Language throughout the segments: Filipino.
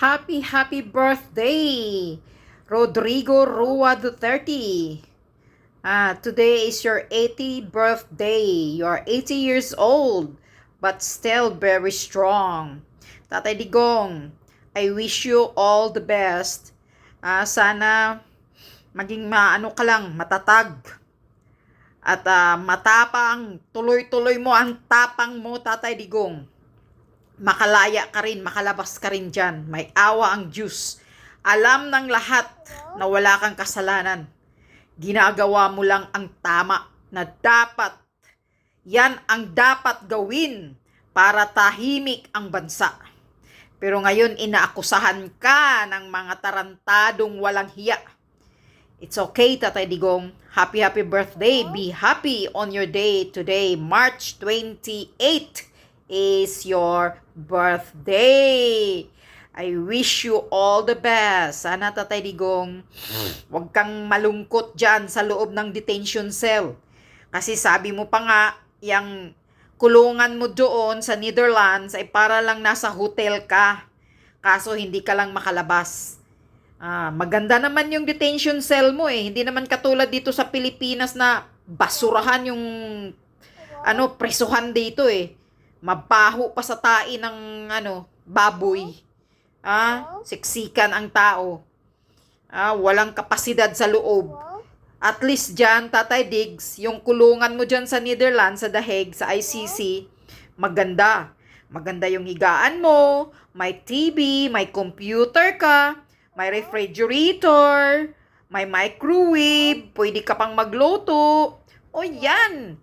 Happy birthday, Rodrigo Rua Duterte. Today is your 80th birthday. You are 80 years old, but still very strong. Tatay Digong, I wish you all the best. Sana maging matatag. At matapang, tuloy-tuloy mo ang tapang mo, Tatay Digong. Makalaya ka rin, makalabas ka rin dyan. May awa ang Diyos. Alam ng lahat na wala kang kasalanan. Ginagawa mo lang ang tama na dapat. Yan ang dapat gawin para tahimik ang bansa. Pero ngayon inaakusahan ka ng mga tarantadong walang hiya. It's okay, Tatay Digong. Happy birthday. Be happy on your day today. March 28 is your birthday. I wish you all the best. Sana, Tatay Digong, huwag kang malungkot dyan sa loob ng detention cell. Kasi sabi mo pa nga, yung kulungan mo doon sa Netherlands ay para lang nasa hotel ka. Kaso hindi ka lang makalabas. Maganda naman yung detention cell mo eh. Hindi naman katulad dito sa Pilipinas na basurahan yung presuhan dito eh. Mabaho pa sa tae ng baboy. Siksikan ang tao. Walang kapasidad sa loob. At least dyan, Tatay Diggs, yung kulungan mo dyan sa Netherlands, sa The Hague, sa ICC, maganda. Maganda yung higaan mo, may TV, may computer ka, may refrigerator, may microwave, pwede ka pang magluto. O yan.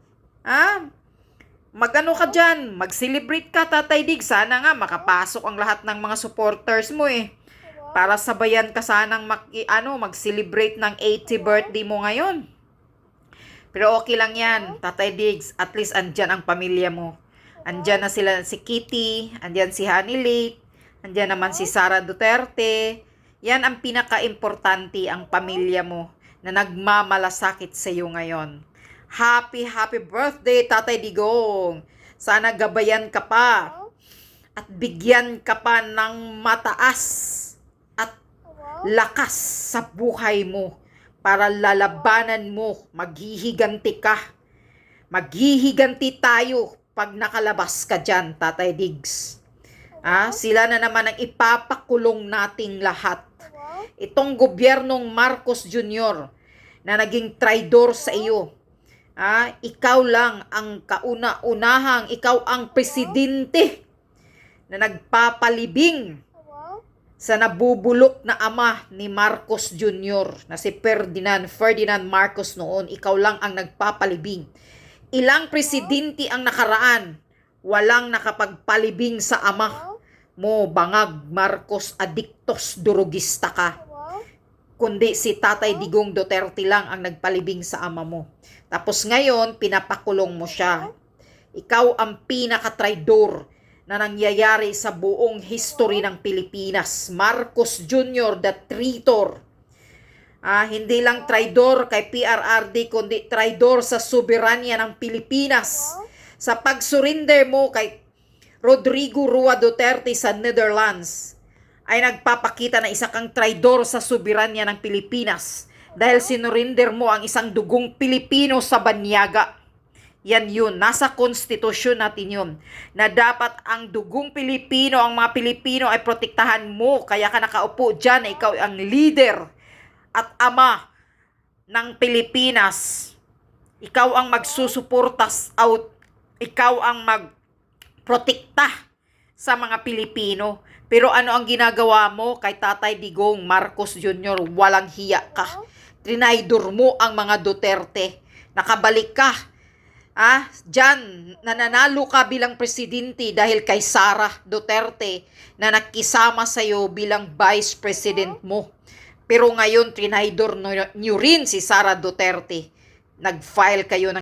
Magano ka dyan, mag-celebrate ka, Tatay Diggs. Sana nga makapasok ang lahat ng mga supporters mo eh. Para sabayan ka sanang mag-celebrate ng 80th birthday mo ngayon. Pero okay lang yan, Tatay Diggs. At least andyan ang pamilya mo. Andyan na sila, si Kitty, andyan si Honey Late, andyan naman si Sara Duterte. Yan ang pinaka-importante, ang pamilya mo na nagmamalasakit sa iyo ngayon. Happy birthday, Tatay Digong. Sana gabayan ka pa at bigyan ka pa ng mataas at lakas sa buhay mo para lalabanan mo. Maghihiganti ka. Maghihiganti tayo pag nakalabas ka dyan, Tatay Diggs. Sila na naman ang ipapakulong nating lahat. Itong gobyernong Marcos Jr. na naging traidor sa iyo. Ikaw lang ang kauna-unahang, ikaw ang presidente na nagpapalibing sa nabubulok na ama ni Marcos Jr. na si Ferdinand Marcos noon. Ikaw lang ang nagpapalibing. Ilang presidente ang nakaraan, walang nakapagpalibing sa ama mo, Bangag Marcos, adiktos, durugista ka. Kundi si Tatay Digong Duterte lang ang nagpalibing sa ama mo. Tapos ngayon, pinapakulong mo siya. Ikaw ang pinaka-traidor na nangyayari sa buong history ng Pilipinas. Marcos Jr., the traitor. Hindi lang traidor kay PRRD, kundi traidor sa soberanya ng Pilipinas. Sa pag-surrender mo kay Rodrigo Rua Duterte sa Netherlands, ay nagpapakita na isa kang traidor sa soberanya ng Pilipinas dahil sinurinder mo ang isang dugong Pilipino sa banyaga. Yan yun, nasa konstitusyon natin yun, na dapat ang dugong Pilipino, ang mga Pilipino ay protektahan mo. Kaya ka nakaupo dyan, ikaw ang leader at ama ng Pilipinas. Ikaw ang magsusuportas out, ikaw ang magprotekta sa mga Pilipino. Pero ano ang ginagawa mo kay Tatay Digong Marcos Jr.? Walang hiya ka. Trinaidor mo ang mga Duterte. Nakabalik ka. Diyan, nananalo ka bilang presidente dahil kay Sara Duterte na nakisama sa'yo bilang vice president mo. Pero ngayon, trinaidor nyo rin si Sara Duterte. Nag-file kayo ng